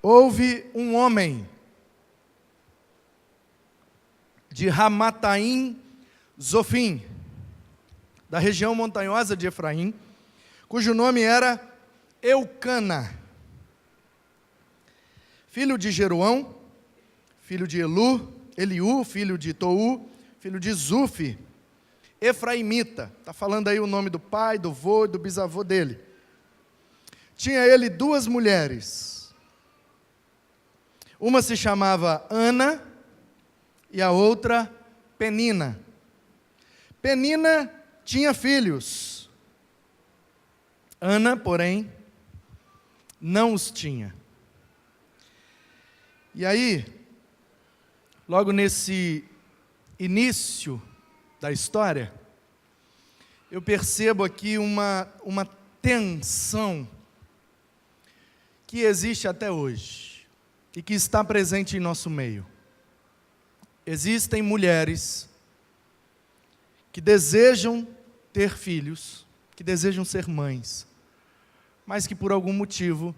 houve um homem de Ramataim Zofim, da região montanhosa de Efraim, cujo nome era Eucana, filho de Jeroão, filho de Eliú, filho de Tou, filho de Zufi, efraimita. Está falando aí o nome do pai, do avô e do bisavô dele. Tinha ele duas mulheres. Uma se chamava Ana e a outra Penina. Penina tinha filhos. Ana, porém, não os tinha. E aí, logo nesse início da história, eu percebo aqui uma tensão que existe até hoje e que está presente em nosso meio. Existem mulheres que desejam ter filhos, que desejam ser mães, mas que por algum motivo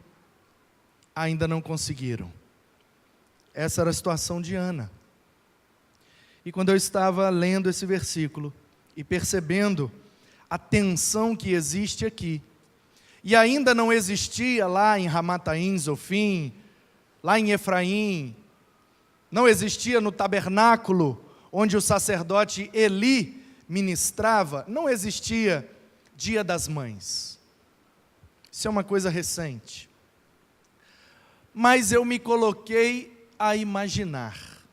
ainda não conseguiram. Essa era a situação de Ana. E quando eu estava lendo esse versículo e percebendo a tensão que existe aqui, e ainda não existia lá em Ramataim Zofim, lá em Efraim, não existia no tabernáculo onde o sacerdote Eli ministrava, não existia Dia das Mães. Isso é uma coisa recente. Mas eu me coloquei a imaginar.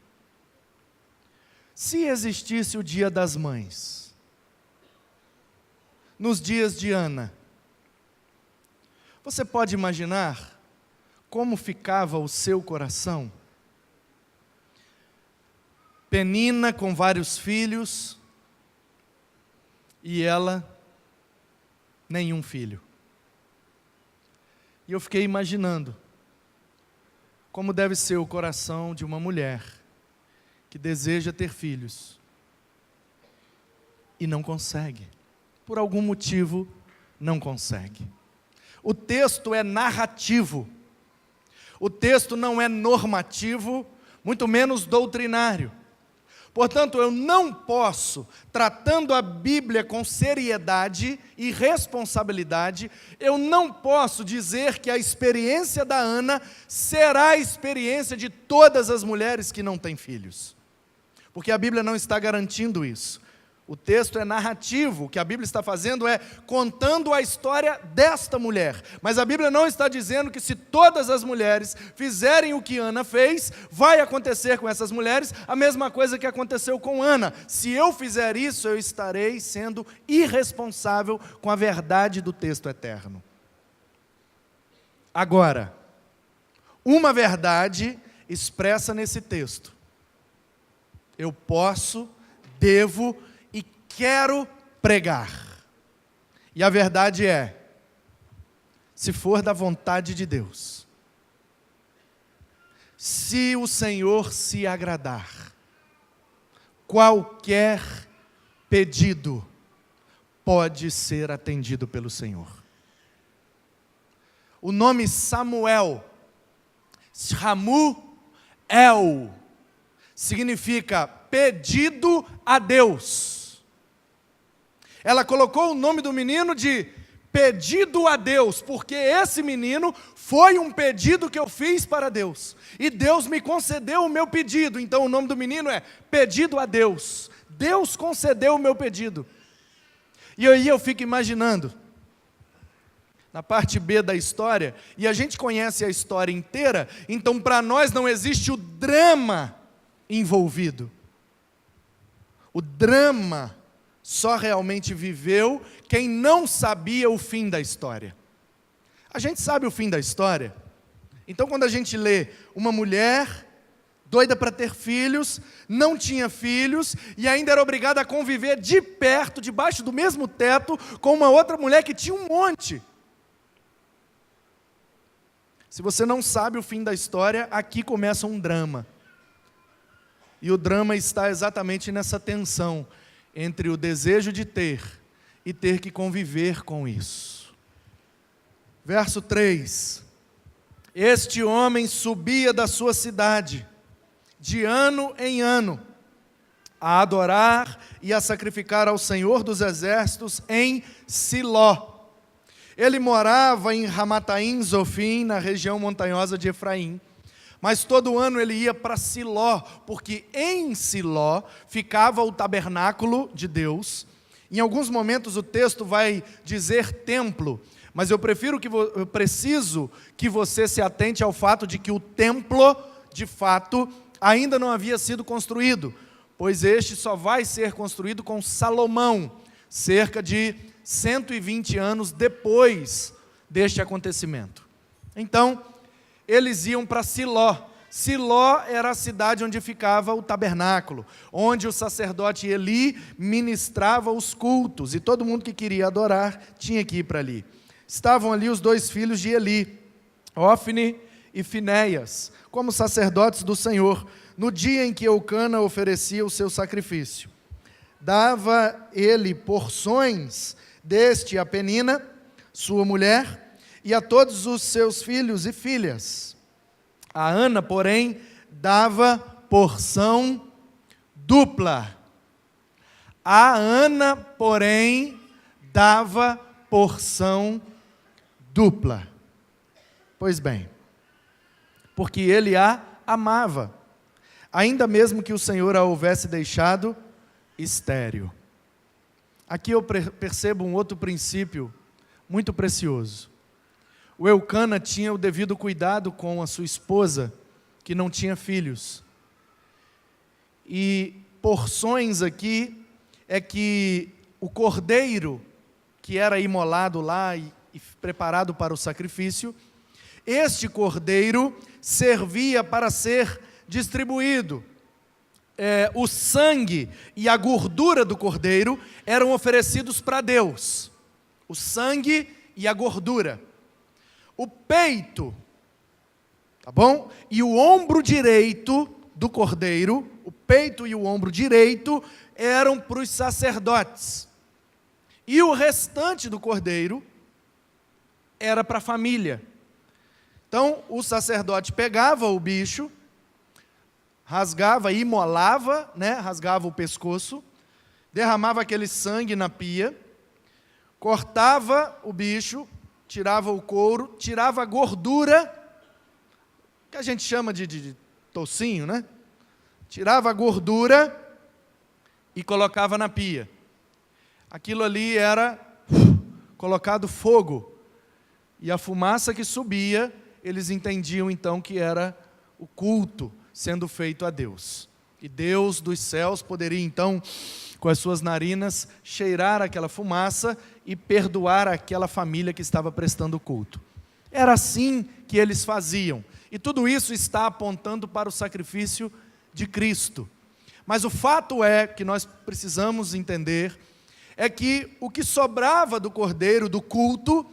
Se existisse o Dia das Mães, nos dias de Ana, você pode imaginar como ficava o seu coração? Penina com vários filhos e ela nenhum filho. E eu fiquei imaginando como deve ser o coração de uma mulher que deseja ter filhos e não consegue. Por algum motivo, não consegue. O texto é narrativo. O texto não é normativo, muito menos doutrinário. Portanto, eu não posso, tratando a Bíblia com seriedade e responsabilidade, eu não posso dizer que a experiência da Ana será a experiência de todas as mulheres que não têm filhos. Porque a Bíblia não está garantindo isso. O texto é narrativo, o que a Bíblia está fazendo é contando a história desta mulher. Mas a Bíblia não está dizendo que se todas as mulheres fizerem o que Ana fez, vai acontecer com essas mulheres a mesma coisa que aconteceu com Ana. Se eu fizer isso, eu estarei sendo irresponsável com a verdade do texto eterno. Agora, uma verdade expressa nesse texto. Eu posso, devo e quero pregar. E a verdade é, se for da vontade de Deus, se o Senhor se agradar, qualquer pedido pode ser atendido pelo Senhor. O nome Samuel, Shamuel, significa pedido a Deus. Ela colocou o nome do menino de pedido a Deus, porque esse menino foi um pedido que eu fiz para Deus, e Deus me concedeu o meu pedido. Então o nome do menino é pedido a Deus. Deus concedeu o meu pedido. E aí eu fico imaginando, na parte B da história, e a gente conhece a história inteira, então para nós não existe o drama envolvido. O drama só realmente viveu quem não sabia o fim da história. A gente sabe o fim da história. Então quando a gente lê uma mulher doida para ter filhos, não tinha filhos e ainda era obrigada a conviver de perto, debaixo do mesmo teto, com uma outra mulher que tinha um monte. Se você não sabe o fim da história, aqui começa um drama. E o drama está exatamente nessa tensão entre o desejo de ter e ter que conviver com isso. Verso 3. Este homem subia da sua cidade, de ano em ano, a adorar e a sacrificar ao Senhor dos Exércitos em Siló. Ele morava em Ramataim Zofim, na região montanhosa de Efraim. Mas todo ano ele ia para Siló, porque em Siló ficava o tabernáculo de Deus. Em alguns momentos o texto vai dizer templo, mas eu preciso que você se atente ao fato de que o templo, de fato, ainda não havia sido construído, pois este só vai ser construído com Salomão, cerca de 120 anos depois deste acontecimento. Então, eles iam para Siló. Siló era a cidade onde ficava o tabernáculo, onde o sacerdote Eli ministrava os cultos, e todo mundo que queria adorar tinha que ir para ali. Estavam ali os dois filhos de Eli, Ofni e Finéias, como sacerdotes do Senhor, no dia em que Eucana oferecia o seu sacrifício. Dava ele porções deste a Penina, sua mulher, e a todos os seus filhos e filhas. A Ana, porém, dava porção dupla. A Ana, porém, dava porção dupla. Pois bem, porque ele a amava, ainda mesmo que o Senhor a houvesse deixado estéril. Aqui eu percebo um outro princípio muito precioso. O Eucana tinha o devido cuidado com a sua esposa, que não tinha filhos. E porções aqui é que o cordeiro, que era imolado lá e preparado para o sacrifício, este cordeiro servia para ser distribuído. O sangue e a gordura do cordeiro eram oferecidos para Deus. O sangue e a gordura. O peito, tá bom? E o ombro direito do cordeiro, o peito e o ombro direito eram para os sacerdotes. E o restante do cordeiro era para a família. Então, o sacerdote pegava o bicho, rasgava, imolava, rasgava o pescoço, derramava aquele sangue na pia, cortava o bicho, tirava o couro, tirava a gordura, que a gente chama de toucinho, né? Tirava a gordura e colocava na pia. Aquilo ali era colocado fogo, e a fumaça que subia, eles entendiam então que era o culto sendo feito a Deus. E Deus dos céus poderia então, com as suas narinas, cheirar aquela fumaça e perdoar aquela família que estava prestando culto. Era assim que eles faziam. E tudo isso está apontando para o sacrifício de Cristo. Mas o fato é, que nós precisamos entender, é que o que sobrava do cordeiro, do culto,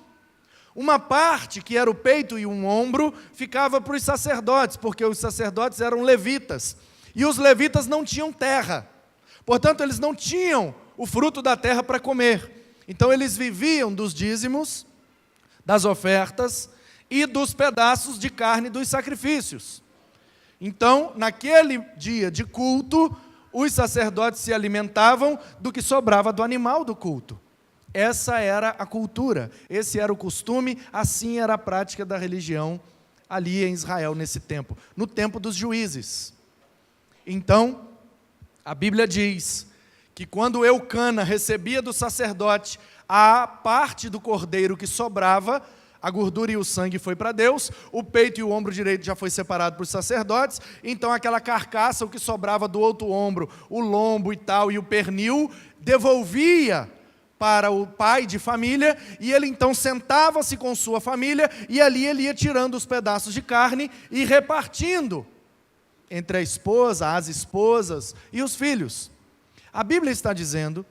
uma parte, que era o peito e um ombro, ficava para os sacerdotes, porque os sacerdotes eram levitas. E os levitas não tinham terra. Portanto, eles não tinham o fruto da terra para comer. Então, eles viviam dos dízimos, das ofertas e dos pedaços de carne dos sacrifícios. Então, naquele dia de culto, os sacerdotes se alimentavam do que sobrava do animal do culto. Essa era a cultura, esse era o costume, assim era a prática da religião ali em Israel nesse tempo, no tempo dos juízes. Então, a Bíblia diz que quando Eucana recebia do sacerdote a parte do cordeiro que sobrava, a gordura e o sangue foi para Deus, o peito e o ombro direito já foi separado para os sacerdotes, então aquela carcaça, o que sobrava do outro ombro, o lombo e tal, e o pernil, devolvia para o pai de família, e ele então sentava-se com sua família, e ali ele ia tirando os pedaços de carne e repartindo entre a esposa, as esposas e os filhos. A Bíblia está dizendo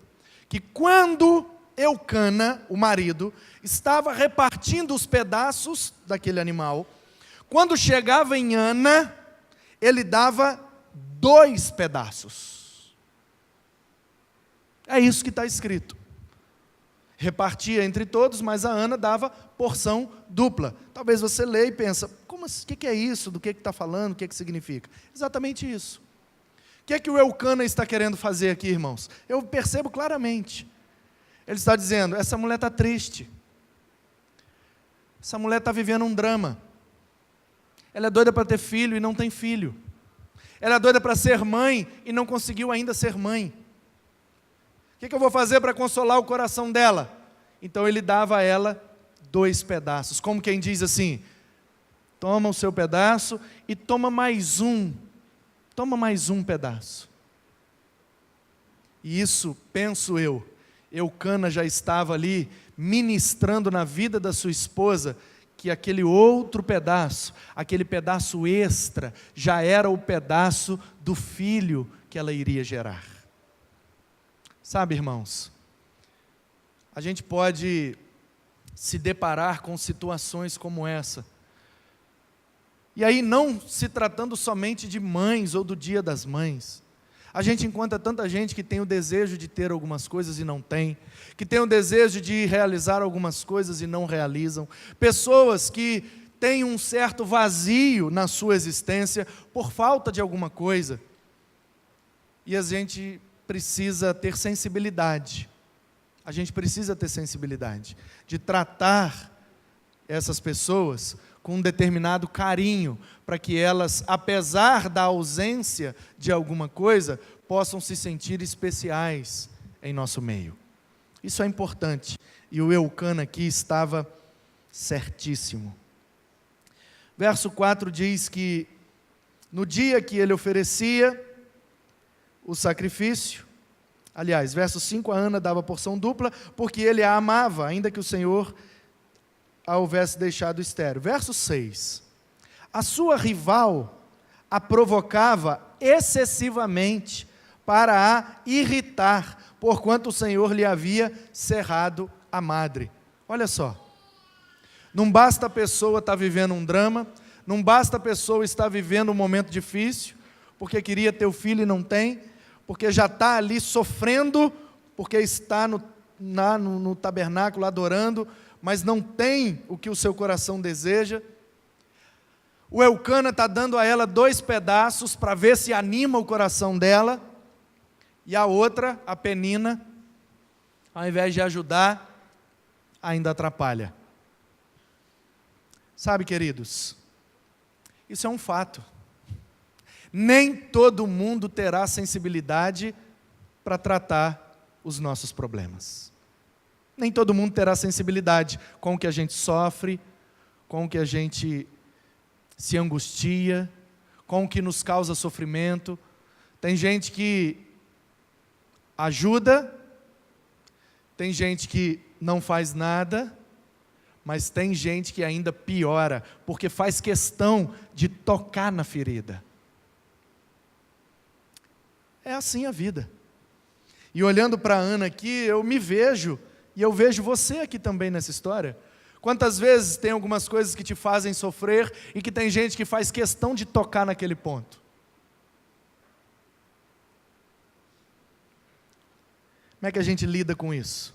que quando Eucana, o marido, estava repartindo os pedaços daquele animal, quando chegava em Ana, ele dava 2 pedaços. É isso que está escrito. repartia entre todos, mas a Ana dava porção dupla. Talvez você leia e pensa, o que é isso? Do que está falando? O que significa? Exatamente isso. O que é que o Eucana está querendo fazer aqui, irmãos? Eu percebo claramente. Ele está dizendo, essa mulher está triste. Essa mulher está vivendo um drama. Ela é doida para ter filho e não tem filho. Ela é doida para ser mãe e não conseguiu ainda ser mãe. O que eu vou fazer para consolar o coração dela? Então ele dava a ela 2 pedaços. Como quem diz assim, toma o seu pedaço e toma mais um. Toma mais um pedaço. E isso, penso eu, Eucana já estava ali ministrando na vida da sua esposa, que aquele outro pedaço, aquele pedaço extra, já era o pedaço do filho que ela iria gerar. Sabe, irmãos, a gente pode se deparar com situações como essa. E aí, não se tratando somente de mães ou do Dia das Mães, a gente encontra tanta gente que tem o desejo de ter algumas coisas e não tem, que tem o desejo de realizar algumas coisas e não realizam, pessoas que têm um certo vazio na sua existência por falta de alguma coisa, e a gente precisa ter sensibilidade, de tratar essas pessoas com um determinado carinho, para que elas, apesar da ausência de alguma coisa, possam se sentir especiais em nosso meio. Isso é importante, e o Eucana aqui estava certíssimo. Verso 4 diz que, no dia que ele oferecia o sacrifício, aliás, verso 5, a Ana dava porção dupla, porque ele a amava, ainda que o Senhor a houvesse deixado estéril. Verso 6, a sua rival a provocava excessivamente para a irritar, porquanto o Senhor lhe havia cerrado a madre. Olha só, não basta a pessoa estar vivendo um drama, não basta a pessoa estar vivendo um momento difícil, porque queria ter o filho e não tem, porque já está ali sofrendo, porque está no tabernáculo adorando, mas não tem o que o seu coração deseja. O Eucana está dando a ela 2 pedaços para ver se anima o coração dela, e a outra, a Penina, ao invés de ajudar, ainda atrapalha. Sabe, queridos, isso é um fato. Nem todo mundo terá sensibilidade para tratar os nossos problemas. Nem todo mundo terá sensibilidade com o que a gente sofre, com o que a gente se angustia, com o que nos causa sofrimento. Tem gente que ajuda, tem gente que não faz nada, mas tem gente que ainda piora, porque faz questão de tocar na ferida. É assim a vida. E olhando para a Ana aqui, eu me vejo, e eu vejo você aqui também nessa história. Quantas vezes tem algumas coisas que te fazem sofrer, e que tem gente que faz questão de tocar naquele ponto. Como é que a gente lida com isso?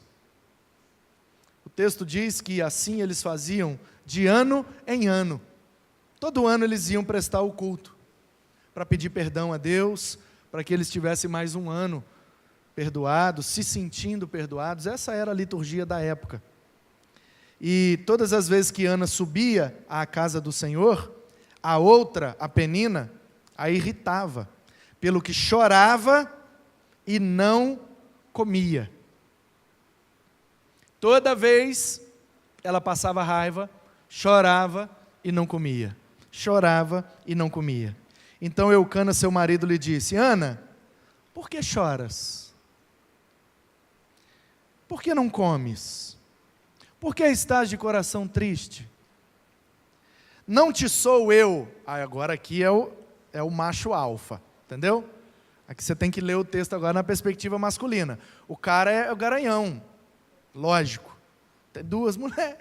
O texto diz que assim eles faziam de ano em ano. Todo ano eles iam prestar o culto, para pedir perdão a Deus, para que eles tivessem mais um ano perdoados, se sentindo perdoados. Essa era a liturgia da época. E todas as vezes que Ana subia à casa do Senhor, a outra, a Penina, a irritava, pelo que chorava e não comia. Toda vez ela passava raiva, chorava e não comia. Chorava e não comia. Então Eucana, seu marido, lhe disse: Ana, por que choras? Por que não comes? Por que estás de coração triste? Não te sou eu. Agora aqui é o macho alfa, entendeu? Aqui você tem que ler o texto agora na perspectiva masculina. O cara é o garanhão, lógico. Tem 2 mulheres.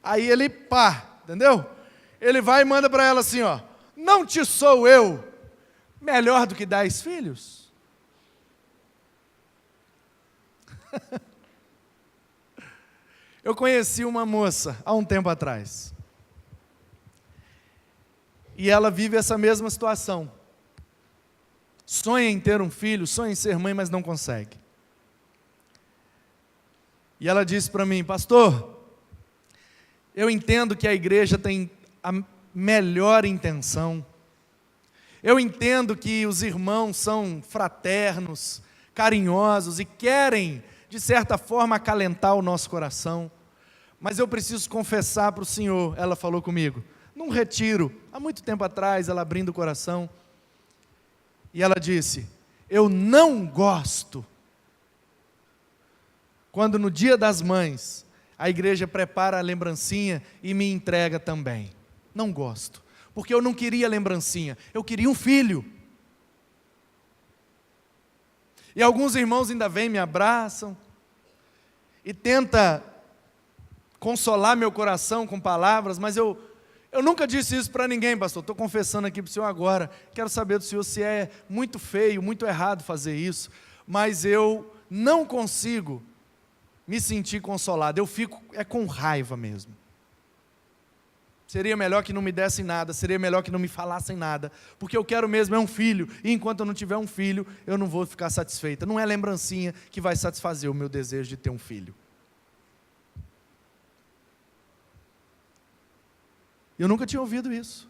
Aí ele, entendeu? Ele vai e manda para ela assim, ó: não te sou eu melhor do que 10 filhos? Eu conheci uma moça há um tempo atrás. E ela vive essa mesma situação. Sonha em ter um filho, sonha em ser mãe, mas não consegue. E ela disse para mim: pastor, eu entendo que a igreja tem a melhor intenção. Eu entendo que os irmãos são fraternos, carinhosos e querem, de certa forma, acalentar o nosso coração. Mas eu preciso confessar para o Senhor, ela falou comigo, num retiro, há muito tempo atrás, ela abrindo o coração. E ela disse: eu não gosto quando no dia das mães, a igreja prepara a lembrancinha e me entrega também. Não gosto, porque eu não queria lembrancinha, eu queria um filho. E alguns irmãos ainda vêm, me abraçam, e tenta consolar meu coração com palavras, mas eu nunca disse isso para ninguém, pastor, estou confessando aqui para o senhor agora, quero saber do senhor se é muito feio, muito errado fazer isso, mas eu não consigo me sentir consolado, eu fico com raiva mesmo. Seria melhor que não me dessem nada, seria melhor que não me falassem nada, porque eu quero mesmo um filho, e enquanto eu não tiver um filho, eu não vou ficar satisfeita. Não é a lembrancinha que vai satisfazer o meu desejo de ter um filho. Eu nunca tinha ouvido isso.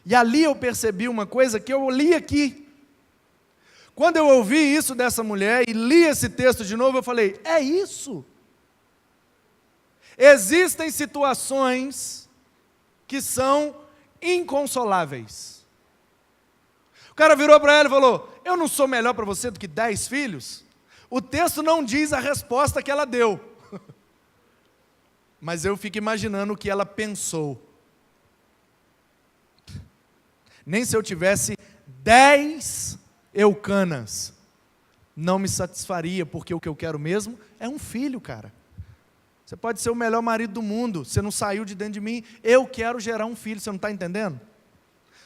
E ali eu percebi uma coisa que eu li aqui. Quando eu ouvi isso dessa mulher e li esse texto de novo, eu falei: é isso. Existem situações que são inconsoláveis. O cara virou para ela e falou: eu não sou melhor para você do que 10 filhos? O texto não diz a resposta que ela deu. Mas eu fico imaginando o que ela pensou. Nem se eu tivesse 10 Eucanas, não me satisfaria, porque o que eu quero mesmo é um filho, cara. Você pode ser o melhor marido do mundo, você não saiu de dentro de mim, eu quero gerar um filho, você não está entendendo?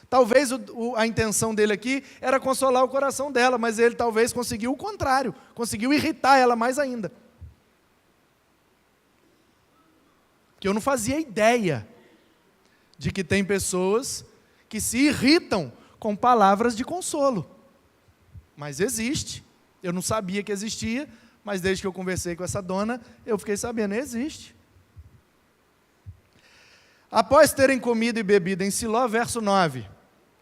Talvez a intenção dele aqui era consolar o coração dela, mas ele talvez conseguiu o contrário, conseguiu irritar ela mais ainda. Que eu não fazia ideia de que tem pessoas que se irritam com palavras de consolo. Mas existe. Eu não sabia que existia, mas desde que eu conversei com essa dona, eu fiquei sabendo, existe. Após terem comido e bebido em Siló, verso 9,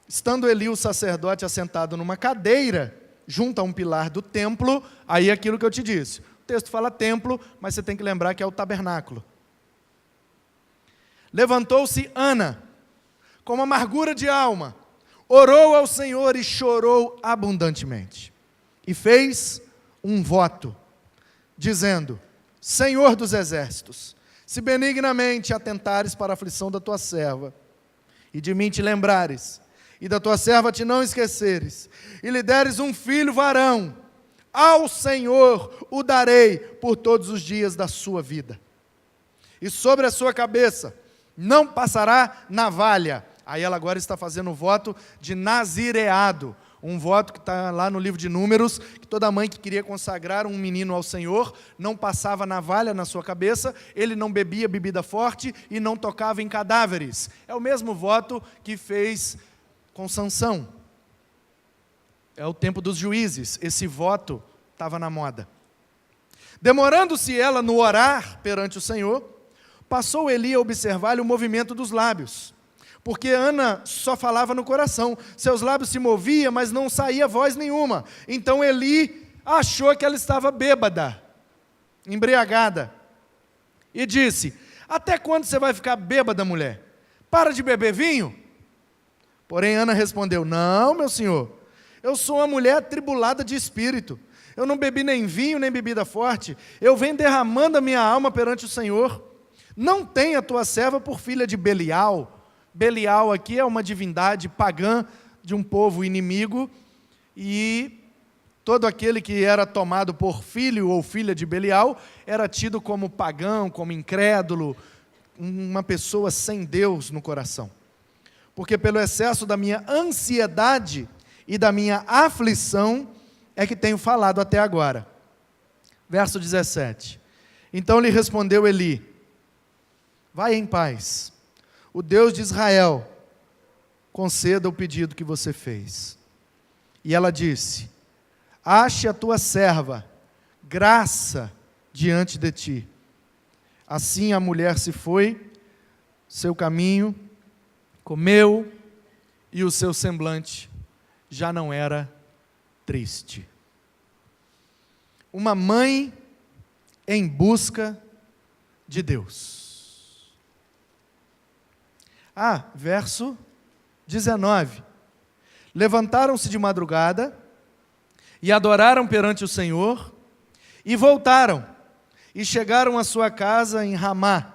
estando Eli o sacerdote assentado numa cadeira, junto a um pilar do templo, aí é aquilo que eu te disse. O texto fala templo, mas você tem que lembrar que é o tabernáculo. Levantou-se Ana, com amargura de alma, orou ao Senhor e chorou abundantemente. E fez um voto, dizendo: Senhor dos exércitos, se benignamente atentares para a aflição da tua serva, e de mim te lembrares, e da tua serva te não esqueceres, e lhe deres um filho varão, ao Senhor o darei por todos os dias da sua vida. E sobre a sua cabeça não passará navalha. Aí ela agora está fazendo o voto de nazireado, um voto que está lá no livro de Números, que toda mãe que queria consagrar um menino ao Senhor, não passava navalha na sua cabeça, ele não bebia bebida forte e não tocava em cadáveres. É o mesmo voto que fez com Sansão. É o tempo dos juízes, esse voto estava na moda. Demorando-se ela no orar perante o Senhor, passou Eli a observar-lhe o movimento dos lábios, porque Ana só falava no coração, seus lábios se moviam, mas não saía voz nenhuma. Então Eli achou que ela estava bêbada, embriagada, e disse: até quando você vai ficar bêbada, mulher? Para de beber vinho? Porém Ana respondeu: não, meu senhor, eu sou uma mulher atribulada de espírito, eu não bebi nem vinho, nem bebida forte, eu venho derramando a minha alma perante o Senhor. Não tenha a tua serva por filha de Belial. Belial aqui é uma divindade pagã de um povo inimigo, e todo aquele que era tomado por filho ou filha de Belial era tido como pagão, como incrédulo, uma pessoa sem Deus no coração. Porque pelo excesso da minha ansiedade e da minha aflição, é que tenho falado até agora. Verso 17. Então lhe respondeu Eli: vai em paz, o Deus de Israel conceda o pedido que você fez. E ela disse: ache a tua serva graça diante de ti. Assim a mulher se foi, seu caminho, comeu, e o seu semblante já não era triste. Uma mãe em busca de Deus. Verso 19. Levantaram-se de madrugada e adoraram perante o Senhor e voltaram e chegaram à sua casa em Ramá.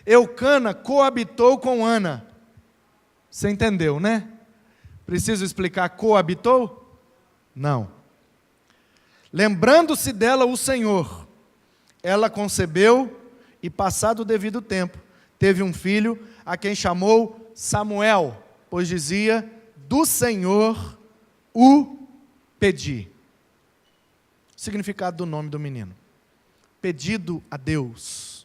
Eucana coabitou com Ana. Você entendeu, né? Preciso explicar coabitou? Não. Lembrando-se dela o Senhor, ela concebeu e, passado o devido tempo, teve um filho a quem chamou Samuel, pois dizia: do Senhor o pedi. Significado do nome do menino: pedido a Deus.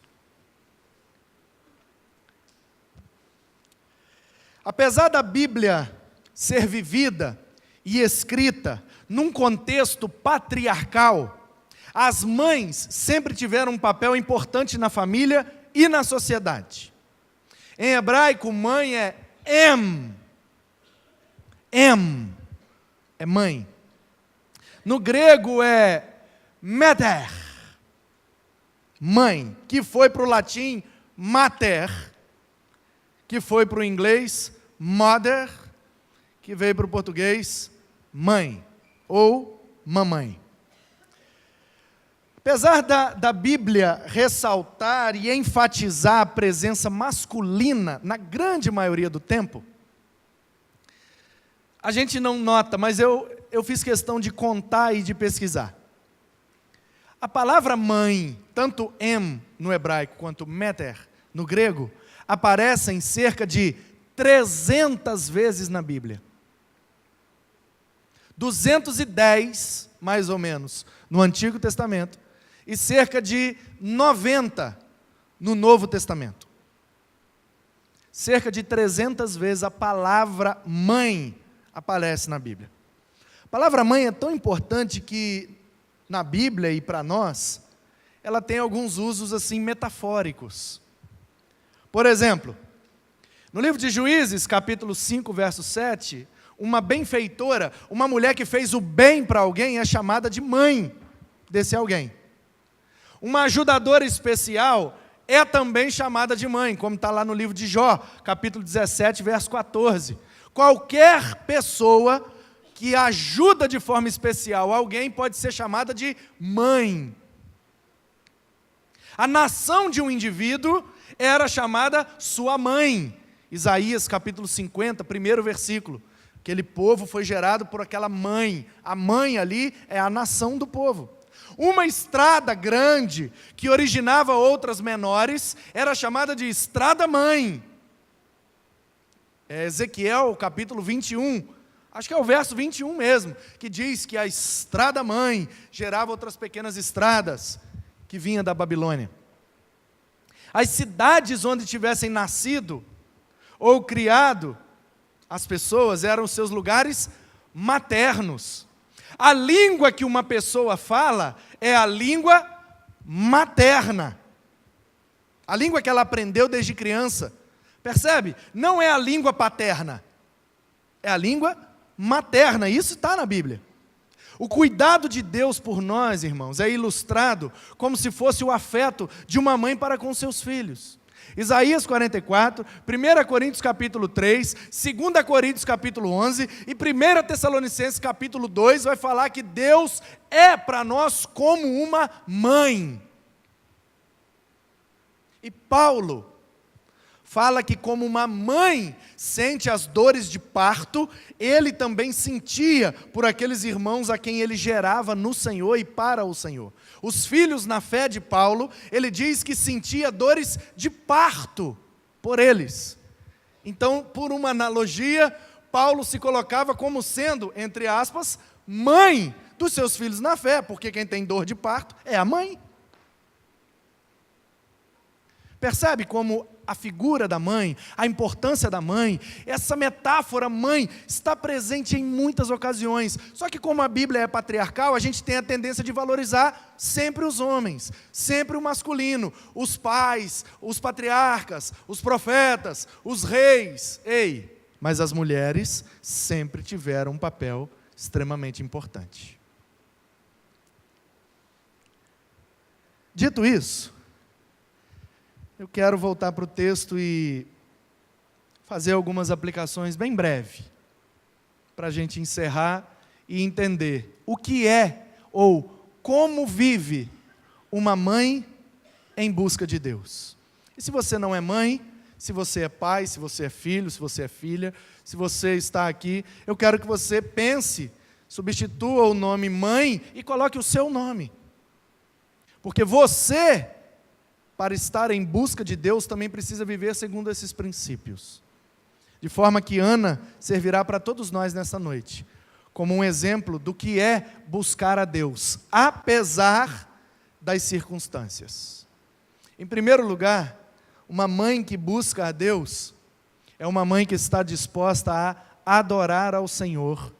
Apesar da Bíblia ser vivida e escrita num contexto patriarcal, as mães sempre tiveram um papel importante na família e na sociedade. Em hebraico, mãe é em. Em é mãe. No grego é mater, mãe, que foi para o latim mater, que foi para o inglês mother, que veio para o português mãe ou mamãe. Apesar da Bíblia ressaltar e enfatizar a presença masculina na grande maioria do tempo, a gente não nota, mas eu fiz questão de contar e de pesquisar. A palavra mãe, tanto em no hebraico quanto mater no grego, aparecem cerca de 300 vezes na Bíblia. 210, mais ou menos, no Antigo Testamento, e cerca de 90 no Novo Testamento. Cerca de 300 vezes a palavra mãe aparece na Bíblia. A palavra mãe é tão importante que, na Bíblia e para nós, ela tem alguns usos assim metafóricos. Por exemplo, no livro de Juízes, capítulo 5, verso 7, uma benfeitora, uma mulher que fez o bem para alguém, é chamada de mãe desse alguém. Uma ajudadora especial é também chamada de mãe, como está lá no livro de Jó, capítulo 17, verso 14. Qualquer pessoa que ajuda de forma especial alguém pode ser chamada de mãe. A nação de um indivíduo era chamada sua mãe. Isaías capítulo 50, primeiro versículo. Aquele povo foi gerado por aquela mãe. A mãe ali é a nação do povo. Uma estrada grande que originava outras menores era chamada de estrada-mãe. Ezequiel capítulo 21, acho que é o verso 21 mesmo, que diz que a estrada-mãe gerava outras pequenas estradas que vinham da Babilônia. As cidades onde tivessem nascido ou criado as pessoas eram os seus lugares maternos. A língua que uma pessoa fala é a língua materna. A língua que ela aprendeu desde criança. Percebe? Não é a língua paterna. É a língua materna. Isso está na Bíblia. O cuidado de Deus por nós, irmãos, é ilustrado como se fosse o afeto de uma mãe para com seus filhos. Isaías 44, 1 Coríntios capítulo 3, 2 Coríntios capítulo 11 e 1 Tessalonicenses capítulo 2 vai falar que Deus é para nós como uma mãe. E Paulo fala que como uma mãe sente as dores de parto, ele também sentia por aqueles irmãos a quem ele gerava no Senhor e para o Senhor. Os filhos na fé de Paulo, ele diz que sentia dores de parto por eles. Então, por uma analogia, Paulo se colocava como sendo, entre aspas, mãe dos seus filhos na fé, porque quem tem dor de parto é a mãe. Percebe como a figura da mãe, a importância da mãe, essa metáfora mãe está presente em muitas ocasiões. Só que como a Bíblia é patriarcal, a gente tem a tendência de valorizar sempre os homens, sempre o masculino, os pais, os patriarcas, os profetas, os reis. Ei, mas as mulheres sempre tiveram um papel extremamente importante. Dito isso, eu quero voltar para o texto e fazer algumas aplicações bem breve, para a gente encerrar e entender o que é ou como vive uma mãe em busca de Deus. E se você não é mãe, se você é pai, se você é filho, se você é filha, se você está aqui, eu quero que você pense, substitua o nome mãe e coloque o seu nome. Porque você, para estar em busca de Deus, também precisa viver segundo esses princípios. De forma que Ana servirá para todos nós nessa noite, como um exemplo do que é buscar a Deus, apesar das circunstâncias. Em primeiro lugar, uma mãe que busca a Deus, é uma mãe que está disposta a adorar ao Senhor,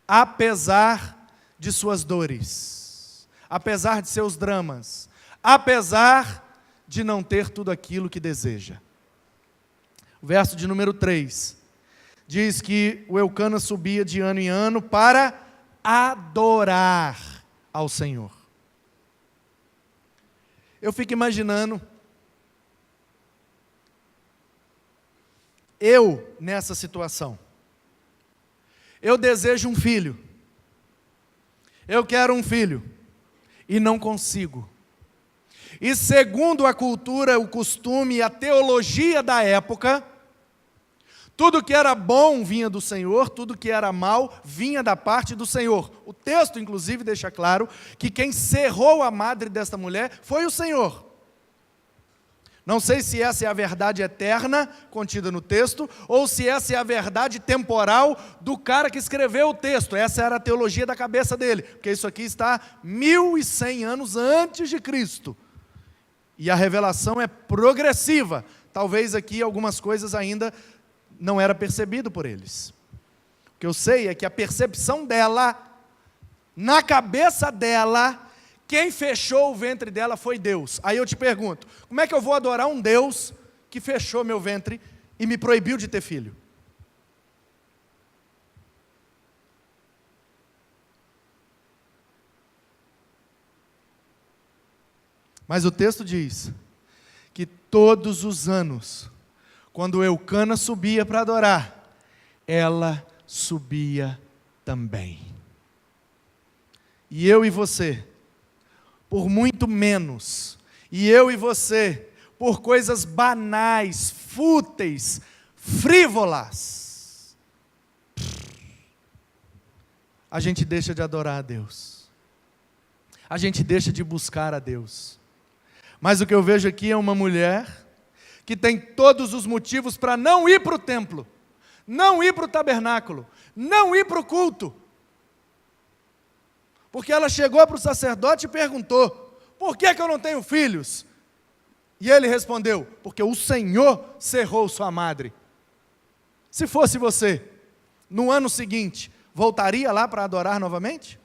apesar de suas dores, apesar de seus dramas, apesar de não ter tudo aquilo que deseja. O verso de número 3 diz que o Eucana subia de ano em ano para adorar ao Senhor. Eu fico imaginando eu nessa situação. Eu desejo um filho. Eu quero um filho e não consigo. E segundo a cultura, o costume e a teologia da época, tudo que era bom vinha do Senhor, tudo que era mal vinha da parte do Senhor. O texto, inclusive, deixa claro que quem cerrou a madre desta mulher foi o Senhor. Não sei se essa é a verdade eterna contida no texto, ou se essa é a verdade temporal do cara que escreveu o texto. Essa era a teologia da cabeça dele, porque isso aqui está 1100 anos antes de Cristo. E a revelação é progressiva. Talvez aqui algumas coisas ainda não era percebido por eles. O que eu sei é que a percepção dela, na cabeça dela, quem fechou o ventre dela foi Deus. Aí eu te pergunto, como é que eu vou adorar um Deus que fechou meu ventre e me proibiu de ter filho? Mas o texto diz que todos os anos, quando Eucana subia para adorar, ela subia também. E eu e você, por muito menos, e eu e você, por coisas banais, fúteis, frívolas, a gente deixa de adorar a Deus. A gente deixa de buscar a Deus. Mas o que eu vejo aqui é uma mulher que tem todos os motivos para não ir para o templo, não ir para o tabernáculo, não ir para o culto. Porque ela chegou para o sacerdote e perguntou, por que eu não tenho filhos? E ele respondeu, porque o Senhor cerrou sua madre. Se fosse você, no ano seguinte, voltaria lá para adorar novamente?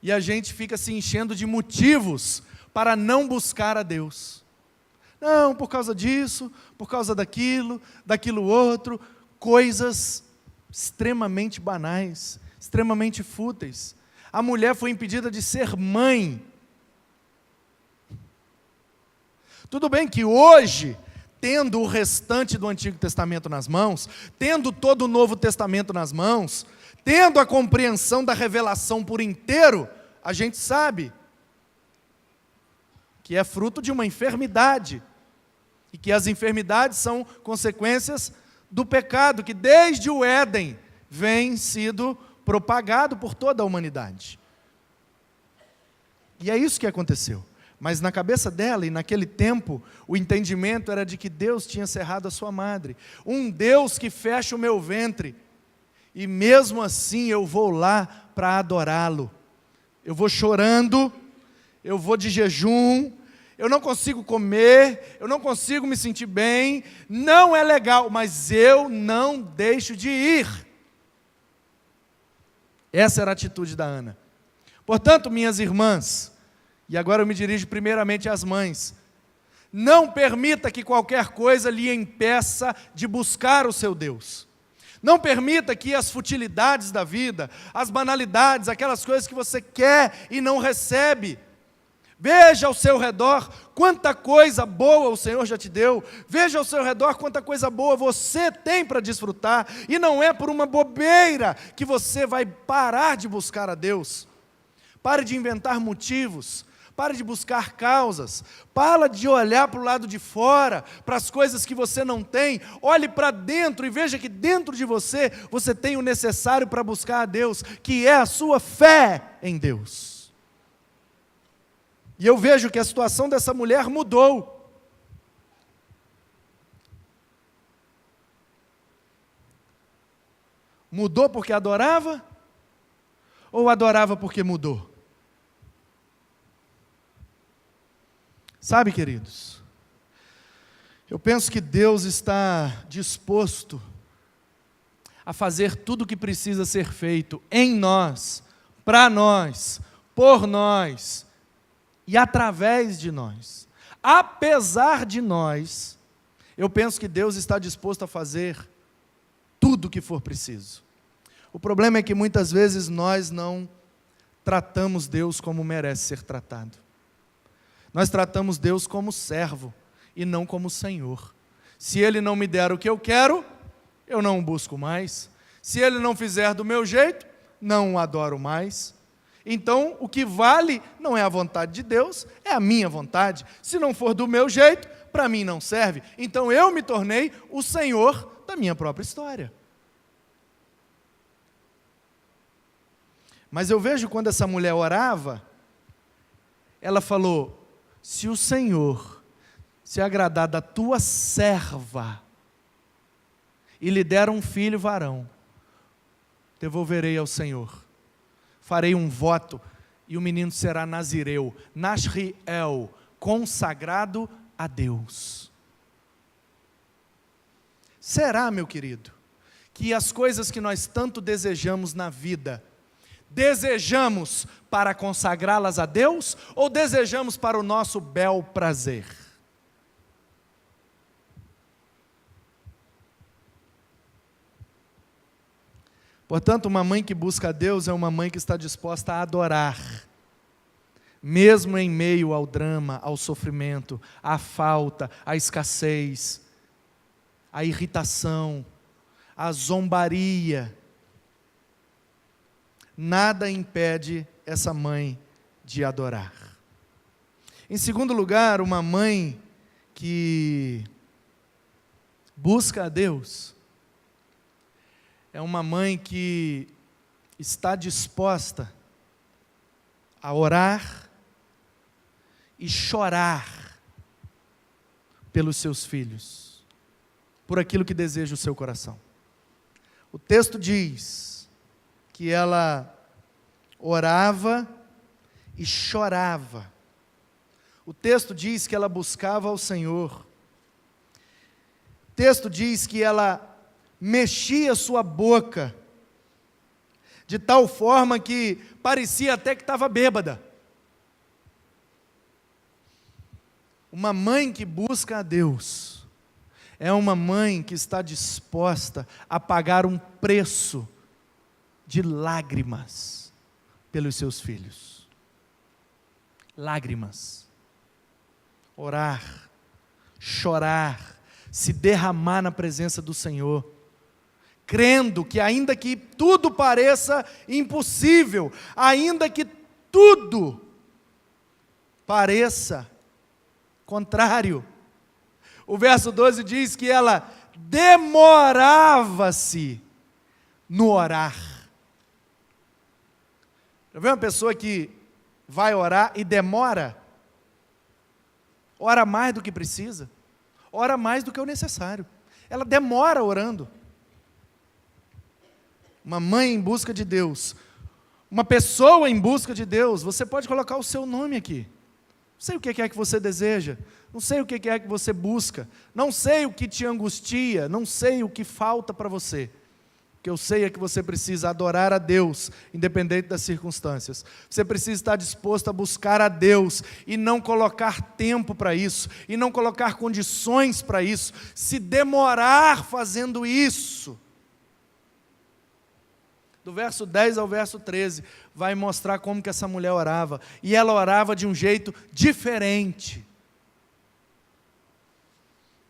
E a gente fica se enchendo de motivos para não buscar a Deus. Não, por causa disso, por causa daquilo outro, coisas extremamente banais, extremamente fúteis. A mulher foi impedida de ser mãe. Tudo bem que hoje, tendo o restante do Antigo Testamento nas mãos, tendo todo o Novo Testamento nas mãos, tendo a compreensão da revelação por inteiro, a gente sabe que é fruto de uma enfermidade, e que as enfermidades são consequências do pecado, que desde o Éden vem sido propagado por toda a humanidade. E é isso que aconteceu. Mas na cabeça dela, e naquele tempo, o entendimento era de que Deus tinha cerrado a sua madre. Um Deus que fecha o meu ventre, e mesmo assim eu vou lá para adorá-lo. Eu vou chorando, eu vou de jejum, eu não consigo comer, eu não consigo me sentir bem, não é legal, mas eu não deixo de ir. Essa era a atitude da Ana. Portanto, minhas irmãs, e agora eu me dirijo primeiramente às mães, não permita que qualquer coisa lhe impeça de buscar o seu Deus. Não permita que as futilidades da vida, as banalidades, aquelas coisas que você quer e não recebe. Veja ao seu redor quanta coisa boa o Senhor já te deu. Veja ao seu redor quanta coisa boa você tem para desfrutar. E não é por uma bobeira que você vai parar de buscar a Deus. Pare de inventar motivos. Pare de buscar causas. Para de olhar para o lado de fora, para as coisas que você não tem. Olhe para dentro e veja que dentro de você, você tem o necessário para buscar a Deus, que é a sua fé em Deus. E eu vejo que a situação dessa mulher mudou. Mudou porque adorava? Ou adorava porque mudou? Sabe, queridos, eu penso que Deus está disposto a fazer tudo o que precisa ser feito em nós, para nós, por nós e através de nós. Apesar de nós, eu penso que Deus está disposto a fazer tudo o que for preciso. O problema é que muitas vezes nós não tratamos Deus como merece ser tratado. Nós tratamos Deus como servo e não como Senhor. Se Ele não me der o que eu quero, eu não o busco mais. Se Ele não fizer do meu jeito, não o adoro mais. Então, o que vale não é a vontade de Deus, é a minha vontade. Se não for do meu jeito, para mim não serve. Então, eu me tornei o Senhor da minha própria história. Mas eu vejo quando essa mulher orava, ela falou: se o Senhor se agradar da tua serva e lhe der um filho varão, devolverei ao Senhor. Farei um voto e o menino será nazireu, Nasriel, consagrado a Deus. Será, meu querido, que as coisas que nós tanto desejamos na vida, desejamos para consagrá-las a Deus ou desejamos para o nosso bel prazer? Portanto, uma mãe que busca a Deus é uma mãe que está disposta a adorar, mesmo em meio ao drama, ao sofrimento, à falta, à escassez, à irritação, à zombaria. Nada impede essa mãe de adorar. Em segundo lugar, uma mãe que busca a Deus é uma mãe que está disposta a orar e chorar pelos seus filhos, por aquilo que deseja o seu coração. O texto diz que ela orava e chorava. O texto diz que ela buscava ao Senhor. O texto diz que ela mexia sua boca, de tal forma que parecia até que estava bêbada. Uma mãe que busca a Deus é uma mãe que está disposta a pagar um preço de lágrimas pelos seus filhos. Lágrimas. Orar, chorar, se derramar na presença do Senhor, crendo que ainda que tudo pareça impossível, ainda que tudo pareça contrário, o verso 12 diz que ela demorava-se no orar. Já viu uma pessoa que vai orar e demora? Ora mais do que precisa, ora mais do que o necessário. Ela demora orando. uma mãe em busca de Deus, uma pessoa em busca de Deus, você pode colocar o seu nome aqui. Não sei o que é que você deseja, não sei o que é que você busca, não sei o que te angustia, não sei o que falta para você. O que eu sei é que você precisa adorar a Deus, independente das circunstâncias. Você precisa estar disposto a buscar a Deus e não colocar tempo para isso, e não colocar condições para isso. Se demorar fazendo isso, do verso 10 ao verso 13, vai mostrar como que essa mulher orava. E ela orava de um jeito diferente.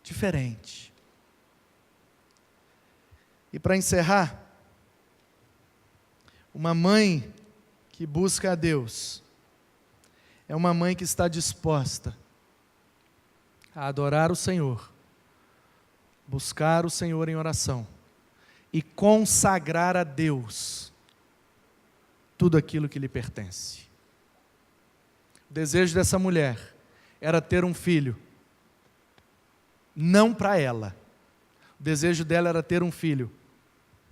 Diferente. E para encerrar, uma mãe que busca a Deus é uma mãe que está disposta a adorar o Senhor, buscar o Senhor em oração e consagrar a Deus tudo aquilo que lhe pertence. O desejo dessa mulher era ter um filho, não para ela. O desejo dela era ter um filho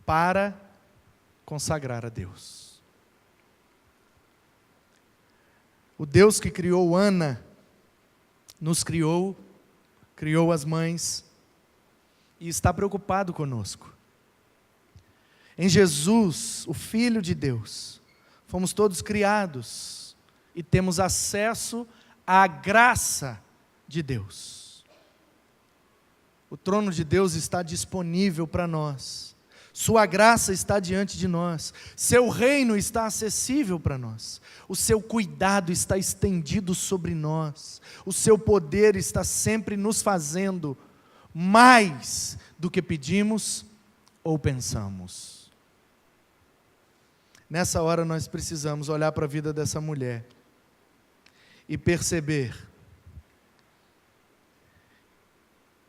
para consagrar a Deus. O Deus que criou Ana, nos criou, criou as mães, e está preocupado conosco. Em Jesus, o Filho de Deus, fomos todos criados e temos acesso à graça de Deus. O trono de Deus está disponível para nós. Sua graça está diante de nós. Seu reino está acessível para nós. O seu cuidado está estendido sobre nós. O seu poder está sempre nos fazendo mais do que pedimos ou pensamos. Nessa hora nós precisamos olhar para a vida dessa mulher e perceber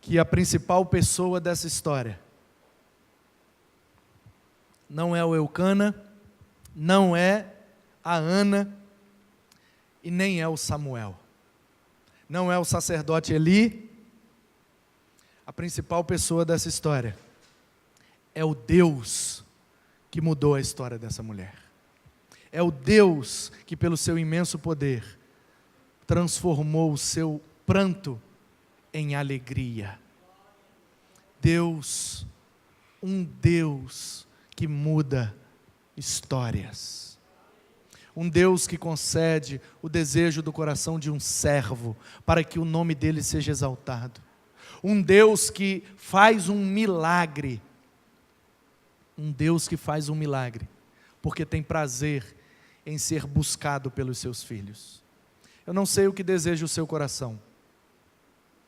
que a principal pessoa dessa história não é o Eucana, não é a Ana e nem é o Samuel. Não é o sacerdote Eli. A principal pessoa dessa história é o Deus que mudou a história dessa mulher. É o Deus que, pelo seu imenso poder, transformou o seu pranto em alegria. Deus, um Deus que muda histórias. Um Deus que concede o desejo do coração de um servo, para que o nome dele seja exaltado. Um Deus que faz um milagre. Um Deus que faz um milagre, porque tem prazer em ser buscado pelos seus filhos. Eu não sei o que deseja o seu coração.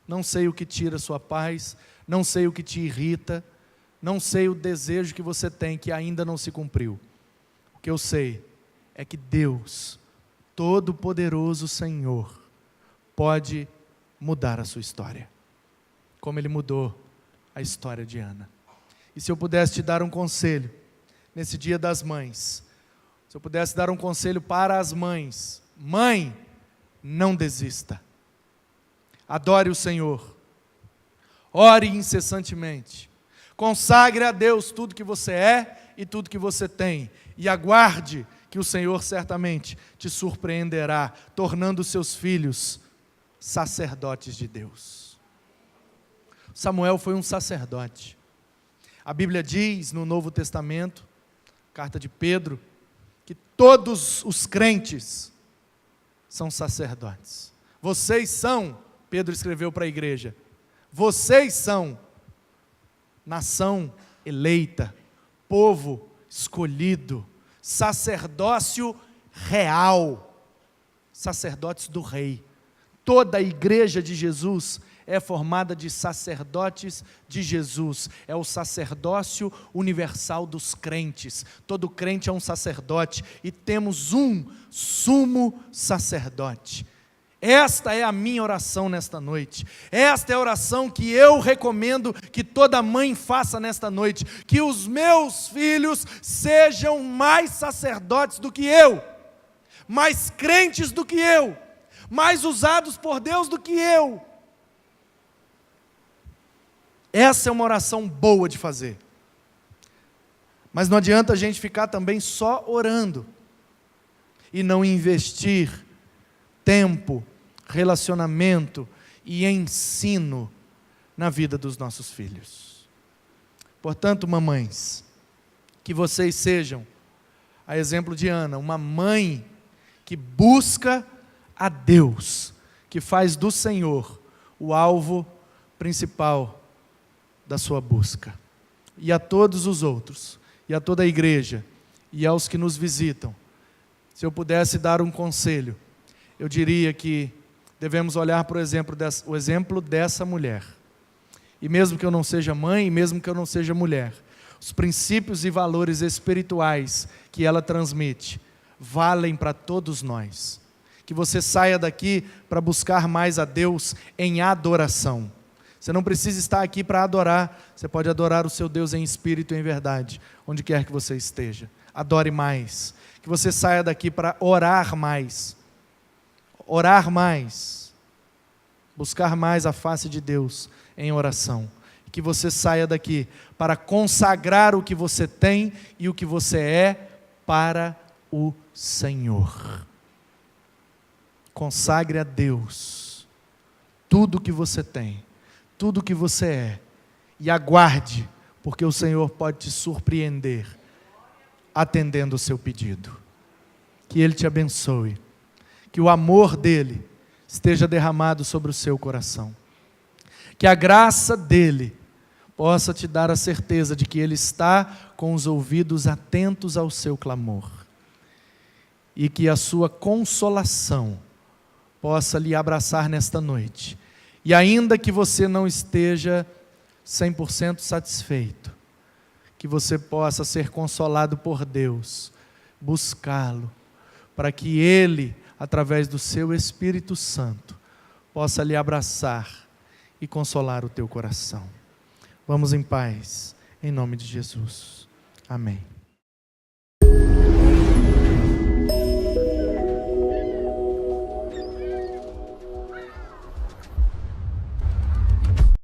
Não sei o que tira a sua paz, não sei o que te irrita, não sei o desejo que você tem que ainda não se cumpriu. O que eu sei é que Deus, Todo-Poderoso Senhor, pode mudar a sua história, como Ele mudou a história de Ana. E se eu pudesse te dar um conselho, nesse dia das mães, se eu pudesse dar um conselho para as mães: mãe, não desista. Adore o Senhor, ore incessantemente, consagre a Deus tudo que você é e tudo que você tem, e aguarde que o Senhor certamente te surpreenderá, tornando os seus filhos sacerdotes de Deus. Samuel foi um sacerdote. A Bíblia diz no Novo Testamento, carta de Pedro, que todos os crentes são sacerdotes. Vocês são, Pedro escreveu para a igreja, vocês são nação eleita, povo escolhido, sacerdócio real, sacerdotes do rei. Toda a igreja de Jesus é formada de sacerdotes de Jesus, é o sacerdócio universal dos crentes. Todo crente é um sacerdote e temos um sumo sacerdote. Esta é a minha oração nesta noite. Esta é a oração que eu recomendo que toda mãe faça nesta noite. Que os meus filhos sejam mais sacerdotes do que eu, mais crentes do que eu, mais usados por Deus do que eu. Essa é uma oração boa de fazer. Mas não adianta a gente ficar também só orando e não investir tempo, relacionamento e ensino na vida dos nossos filhos. Portanto, mamães, que vocês sejam, a exemplo de Ana, uma mãe que busca a Deus, que faz do Senhor o alvo principal da sua busca. E a todos os outros, e a toda a igreja, e aos que nos visitam, se eu pudesse dar um conselho, eu diria que devemos olhar para o exemplo dessa mulher. E mesmo que eu não seja mãe, e mesmo que eu não seja mulher, os princípios e valores espirituais que ela transmite valem para todos nós. Que você saia daqui para buscar mais a Deus em adoração. Você não precisa estar aqui para adorar, você pode adorar o seu Deus em espírito e em verdade, onde quer que você esteja. Adore mais. Que você saia daqui para orar mais. Orar mais. Buscar mais a face de Deus em oração. Que você saia daqui para consagrar o que você tem e o que você é para o Senhor. Consagre a Deus tudo o que você tem, tudo o que você é, e aguarde, porque o Senhor pode te surpreender, atendendo o seu pedido. Que Ele te abençoe, que o amor dEle esteja derramado sobre o seu coração, que a graça dEle possa te dar a certeza de que Ele está com os ouvidos atentos ao seu clamor, e que a sua consolação possa lhe abraçar nesta noite. E ainda que você não esteja 100% satisfeito, que você possa ser consolado por Deus, buscá-lo, para que Ele, através do seu Espírito Santo, possa lhe abraçar e consolar o teu coração. Vamos em paz, em nome de Jesus. Amém.